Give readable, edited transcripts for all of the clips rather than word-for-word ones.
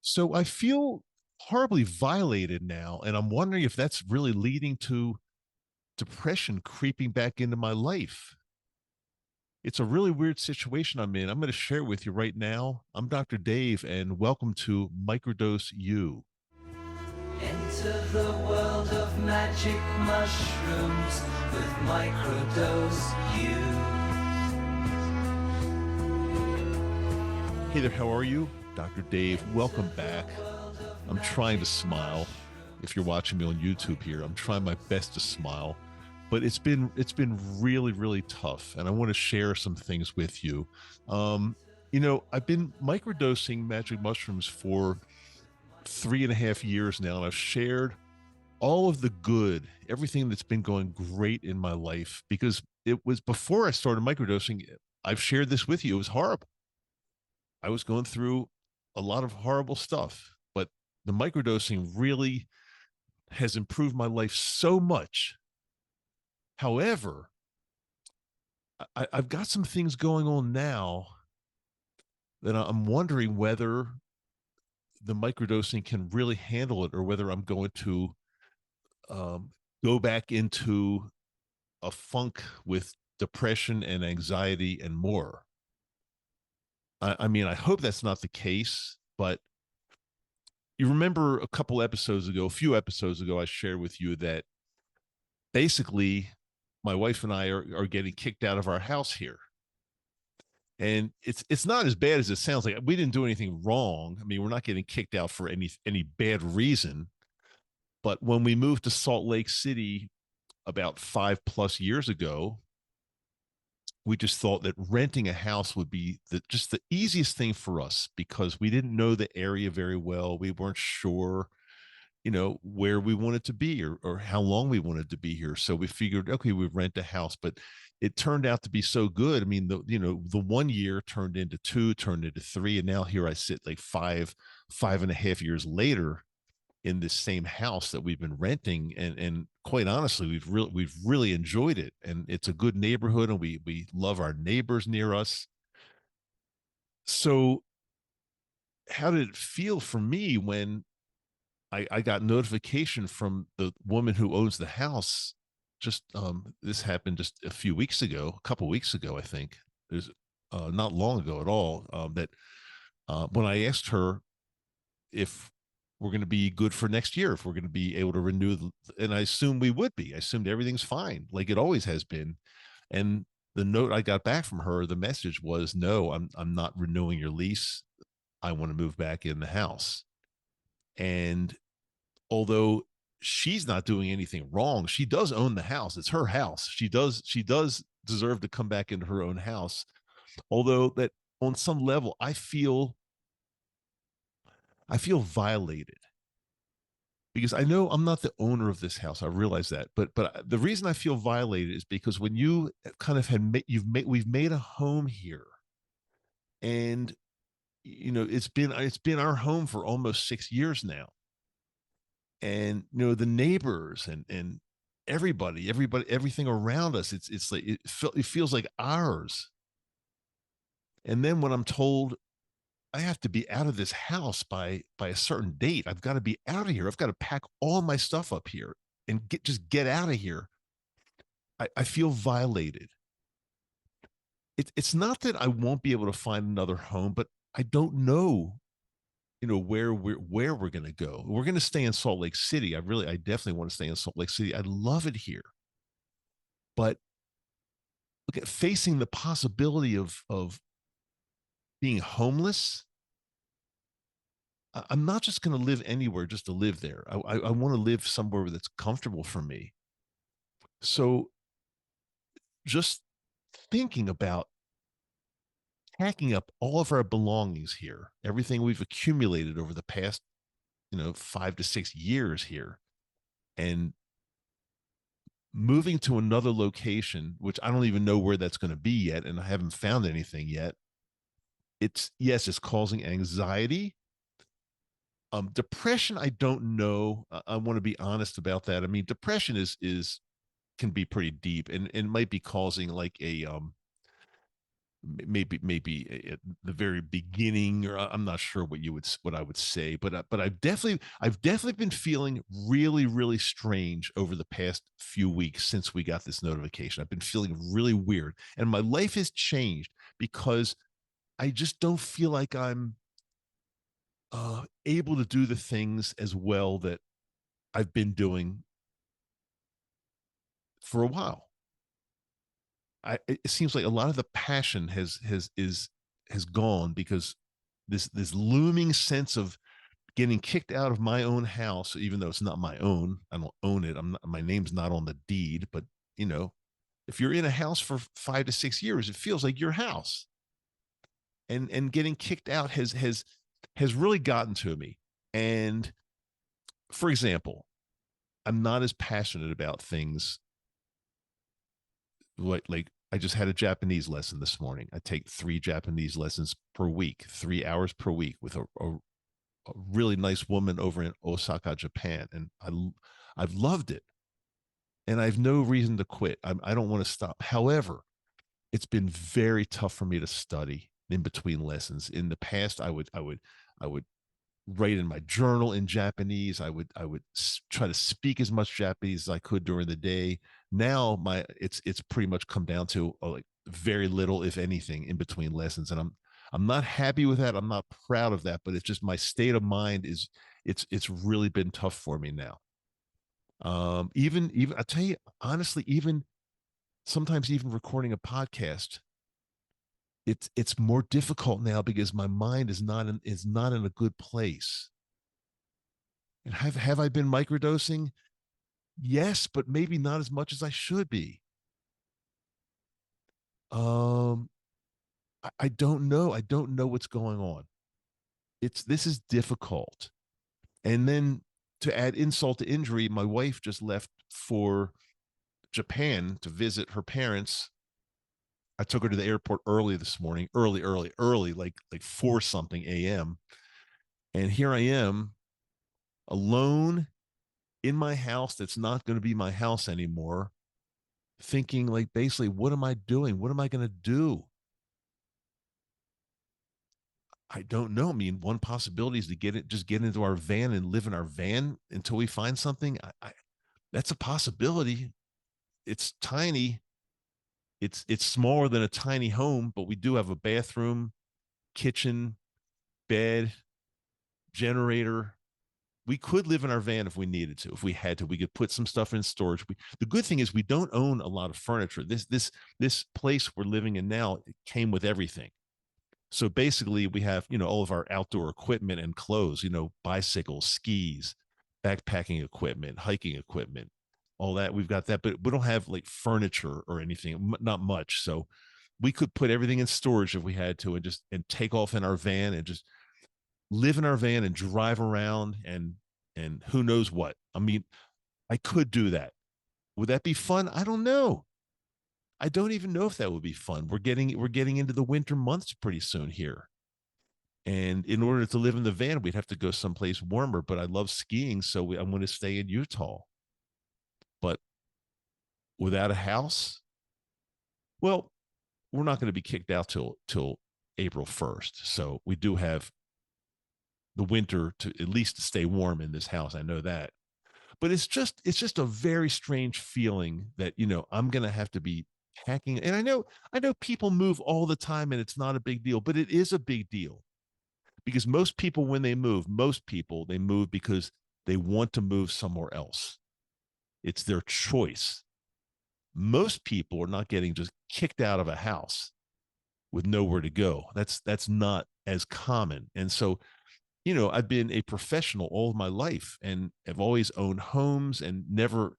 So I feel horribly violated now, and I'm wondering if that's really leading to depression creeping back into my life. It's a really weird situation I'm in. I'm going to share it with you right now. I'm Dr. Dave, and welcome to Microdose U. Enter the world of magic mushrooms with Microdose Hey there, how are you? Dr. Dave, welcome back. I'm trying to smile. If you're watching me on YouTube here, I'm trying my best to smile, but it's been really, really tough, and I want to share some things with you. Um, I've been microdosing magic mushrooms for 3.5 years now, and I've shared all of the good, everything that's been going great in my life, because it was before I started microdosing. I've shared this with you. It was horrible. I was going through a lot of horrible stuff, but the microdosing really has improved my life so much. However, I've got some things going on now that I'm wondering whether the microdosing can really handle it, or whether I'm going to um, go back into a funk with depression and anxiety and more. I mean, I hope that's not the case, but you remember a few episodes ago, I shared with you that basically my wife and I are getting kicked out of our house here. And it's not as bad as it sounds. Like, we didn't do anything wrong. I mean, we're not getting kicked out for any bad reason. But when we moved to Salt Lake City about 5+ years ago, we just thought that renting a house would be just the easiest thing for us, because we didn't know the area very well. We weren't sure, where we wanted to be, or how long we wanted to be here. So we figured, okay, we rent a house. But it turned out to be so good. I mean, the 1 year turned into two, turned into three, and now here I sit, like 5.5 years later, in this same house that we've been renting. And quite honestly, we've really enjoyed it, and it's a good neighborhood, and we love our neighbors near us. So how did it feel for me when I got notification from the woman who owns the house? Just this happened just a few weeks ago, a couple weeks ago, I think. There's not long ago at all. That when I asked her if we're going to be good for next year, if we're going to be able to renew, and I assumed we would be. I assumed everything's fine, like it always has been. And the note I got back from her, the message was, "No, I'm not renewing your lease. I want to move back in the house." And although she's not doing anything wrong, she does own the house. It's her house. She does deserve to come back into her own house. Although that, on some level, I feel violated, because I know I'm not the owner of this house. I realize that, but the reason I feel violated is because when you kind of we've made a home here, and it's been our home for almost 6 years now. And the neighbors and everybody, everything around us, it's like it feels like ours. And then when I'm told I have to be out of this house by a certain date, I've got to be out of here, I've got to pack all my stuff up here and get out of here, I feel violated. It's not that I won't be able to find another home, but I don't know, where we're going to go. We're going to stay in Salt Lake City. I definitely want to stay in Salt Lake City. I love it here. But look at facing the possibility of being homeless. I'm not just going to live anywhere just to live there. I want to live somewhere that's comfortable for me. So just thinking about packing up all of our belongings here, everything we've accumulated over the past, 5 to 6 years here, and moving to another location, which I don't even know where that's going to be yet, and I haven't found anything yet. It's causing anxiety. Depression, I don't know. I want to be honest about that. I mean, depression is can be pretty deep, and might be causing like a maybe at the very beginning, or I'm not sure what I would say, but I've definitely been feeling really really strange over the past few weeks since we got this notification. I've been feeling really weird, and my life has changed because I just don't feel like I'm able to do the things as well that I've been doing for a while. It seems like a lot of the passion has gone because this looming sense of getting kicked out of my own house, even though it's not my own. I don't own it. My name's not on the deed, but you know, if you're in a house for 5 to 6 years, it feels like your house. And getting kicked out has really gotten to me. And for example, I'm not as passionate about things like I just had a Japanese lesson this morning. I take 3 Japanese lessons per week, 3 hours per week with a really nice woman over in Osaka, Japan, and I've loved it, and I have no reason to quit. I don't want to stop. However, it's been very tough for me to study in between lessons. In the past, I would write in my journal in Japanese. I would try to speak as much Japanese as I could during the day. Now it's pretty much come down to like very little, if anything, in between lessons, and I'm not happy with that. I'm not proud of that, but it's just my state of mind is it's really been tough for me now. Even I tell you honestly, even sometimes even recording a podcast, it's more difficult now because my mind is not in a good place. And have I been microdosing? Yes, but maybe not as much as I should be. Um, I don't know. I don't know what's going on. This is difficult. And then to add insult to injury, my wife just left for Japan to visit her parents. I took her to the airport early this morning, early, like 4 something a.m. And here I am alone in my house that's not going to be my house anymore, thinking like basically, what am I doing? What am I going to do? I don't know. I mean, one possibility is to just get into our van and live in our van until we find something. That's a possibility. It's tiny. It's smaller than a tiny home, but we do have a bathroom, kitchen, bed, generator. We could live in our van if we needed to. If we had to, we could put some stuff in storage. The good thing is we don't own a lot of furniture. This place we're living in now, it came with everything. So basically, we have all of our outdoor equipment and clothes. Bicycles, skis, backpacking equipment, hiking equipment, all that. We've got that, but we don't have like furniture or anything. Not much. So we could put everything in storage if we had to, and take off in our van and just live in our van and drive around and who knows what. I mean, I could do that. Would that be fun? I don't know. I don't even know if that would be fun. We're getting into the winter months pretty soon here. And in order to live in the van, we'd have to go someplace warmer. But I love skiing, so I'm going to stay in Utah. But without a house, well, we're not going to be kicked out till April 1st. So we do have the winter to at least to stay warm in this house. I know that. But it's just a very strange feeling that, I'm going to have to be packing. And I know people move all the time and it's not a big deal, but it is a big deal because most people, when they move, they move because they want to move somewhere else. It's their choice. Most people are not getting just kicked out of a house with nowhere to go. That's not as common. And so I've been a professional all of my life and have always owned homes and never,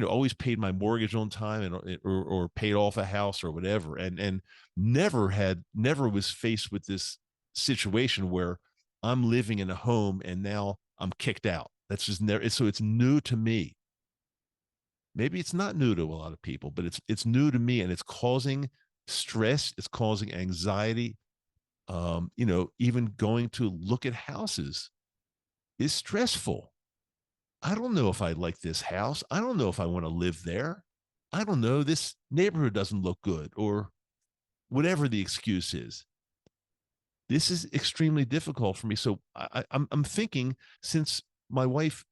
always paid my mortgage on time or paid off a house or whatever. And never was faced with this situation where I'm living in a home and now I'm kicked out. That's just never, so it's new to me. Maybe it's not new to a lot of people, but it's new to me, and it's causing stress. It's causing anxiety. Even going to look at houses is stressful. I don't know if I like this house. I don't know if I want to live there. I don't know. This neighborhood doesn't look good, or whatever the excuse is. This is extremely difficult for me. So I'm thinking, since my wife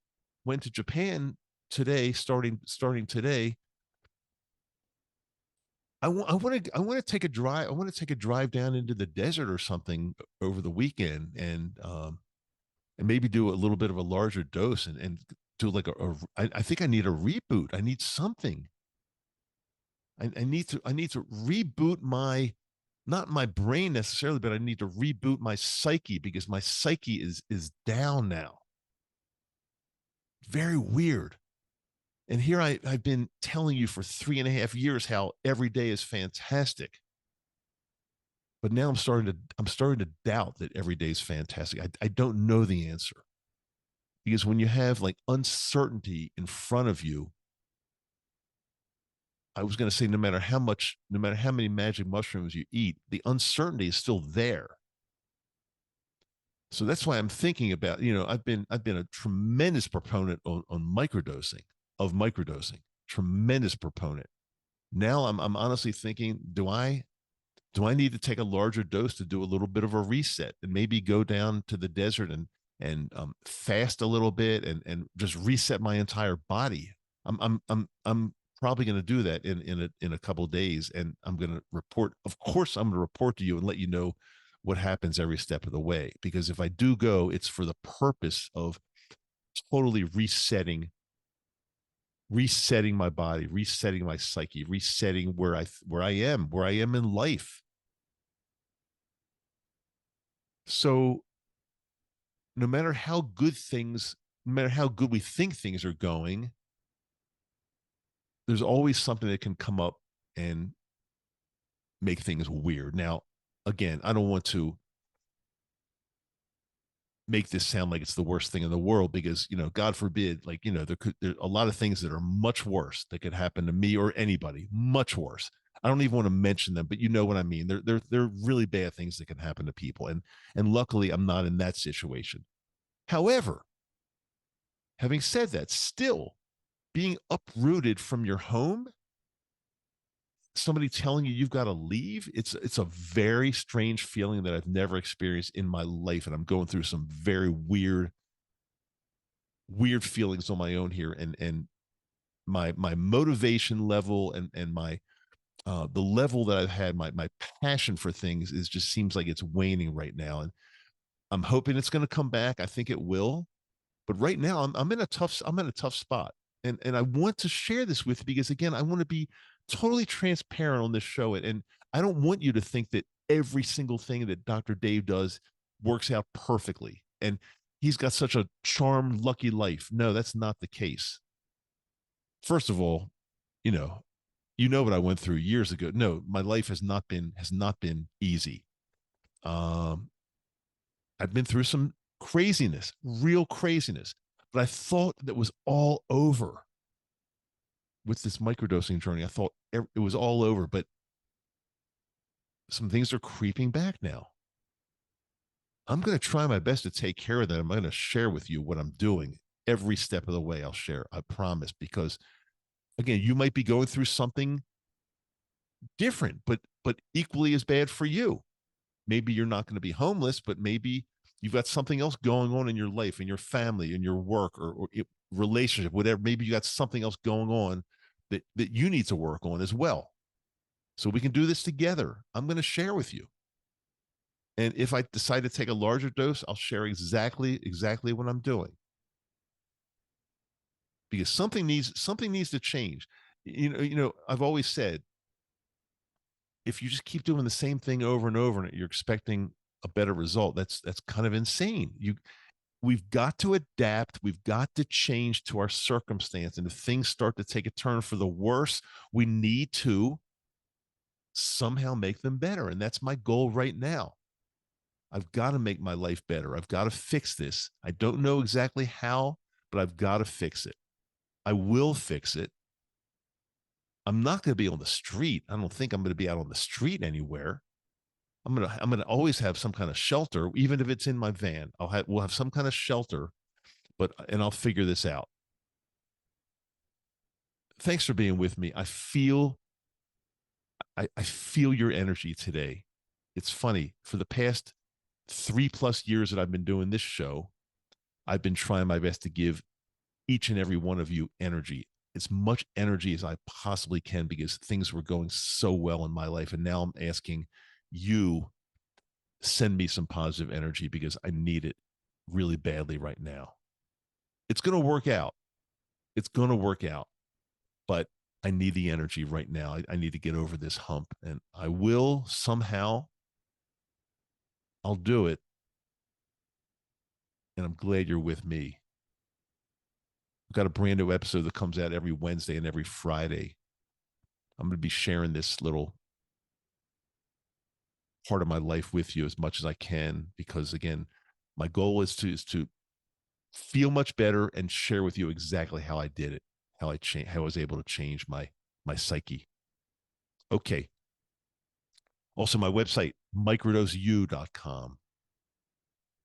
went to Japan today, starting today, I want to take a drive. I want to take a drive down into the desert or something over the weekend, and maybe do a little bit of a larger dose, and do like I think I need a reboot. I need something. I need to reboot my, not my brain necessarily, but I need to reboot my psyche, because my psyche is down now. Very weird. And here I've been telling you for 3.5 years how every day is fantastic. But now I'm starting to doubt that every day is fantastic. I don't know the answer, because when you have like uncertainty in front of you, I was going to say, no matter how many magic mushrooms you eat, the uncertainty is still there. So that's why I'm thinking about, I've been a tremendous proponent on microdosing, tremendous proponent. Now I'm honestly thinking, do I need to take a larger dose to do a little bit of a reset, and maybe go down to the desert and fast a little bit, and just reset my entire body. I'm probably going to do that in a couple of days, and I'm going to report. Of course, I'm going to report to you and let you know what happens every step of the way. Because if I do go, it's for the purpose of totally resetting my body, resetting my psyche, resetting where I am in life. So no matter how good things, no matter how good we think things are going, there's always something that can come up and make things weird. Now, again, I don't want to make this sound like it's the worst thing in the world, because, God forbid, like, there are a lot of things that are much worse that could happen to me or anybody, much worse. I don't even want to mention them, but you know what I mean. They're really bad things that can happen to people. And luckily I'm not in that situation. However, having said that, still being uprooted from your home, somebody telling you you've got to leave, it's a very strange feeling that I've never experienced in my life. And I'm going through some very weird feelings on my own here. And my motivation level, and my the level that I've had, my passion for things, is just seems like it's waning right now. And I'm hoping it's going to come back. I think it will. But right now I'm in a tough spot. And I want to share this with you, because again, I want to be totally transparent on this show. And I don't want you to think that every single thing that Dr. Dave does works out perfectly, and he's got such a charmed, lucky life. No, that's not the case. First of all, you know, what I went through years ago. No, my life has not been easy. Um, I've been through some craziness, real craziness, but I thought that was all over with this microdosing journey. I thought it was all over, but some things are creeping back now. I'm going to try my best to take care of that. I'm going to share with you what I'm doing every step of the way. I'll share, I promise, because again, you might be going through something different, but equally as bad for you. Maybe you're not going to be homeless, but maybe you've got something else going on in your life, in your family, in your work, or relationship, whatever. Maybe you got something else going on that you need to work on as well. So we can do this together. I'm going to share with you. And if I decide to take a larger dose, I'll share exactly what I'm doing. Because something needs to change. I've always said, if you just keep doing the same thing over and over and you're expecting a better result, that's kind of insane. We've got to adapt. We've got to change to our circumstance. And if things start to take a turn for the worse, we need to somehow make them better. And that's my goal right now. I've got to make my life better. I've got to fix this. I don't know exactly how, but I've got to fix it. I will fix it. I'm not going to be on the street. I don't think I'm going to be out on the street anywhere. I'm going to always have some kind of shelter, even if it's in my van. We'll have some kind of shelter, and I'll figure this out. Thanks for being with me. I feel I feel your energy today. It's funny. For the past 3+ years that I've been doing this show, I've been trying my best to give each and every one of you energy, as much energy as I possibly can, because things were going so well in my life. And now I'm asking you, send me some positive energy because I need it really badly right now. It's going to work out. It's going to work out. But I need the energy right now. I need to get over this hump, and I will somehow. I'll do it. And I'm glad you're with me. I've got a brand new episode that comes out every Wednesday and every Friday. I'm going to be sharing this little part of my life with you as much as I can, because again, my goal is to feel much better and share with you exactly how I did it, how I was able to change my psyche. Okay. Also, my website, microdoseu.com.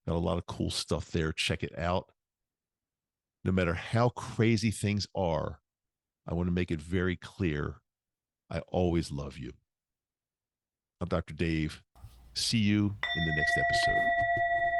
Got a lot of cool stuff there. Check it out. No matter how crazy things are, I want to make it very clear I always love you. I'm Dr. Dave. See you in the next episode.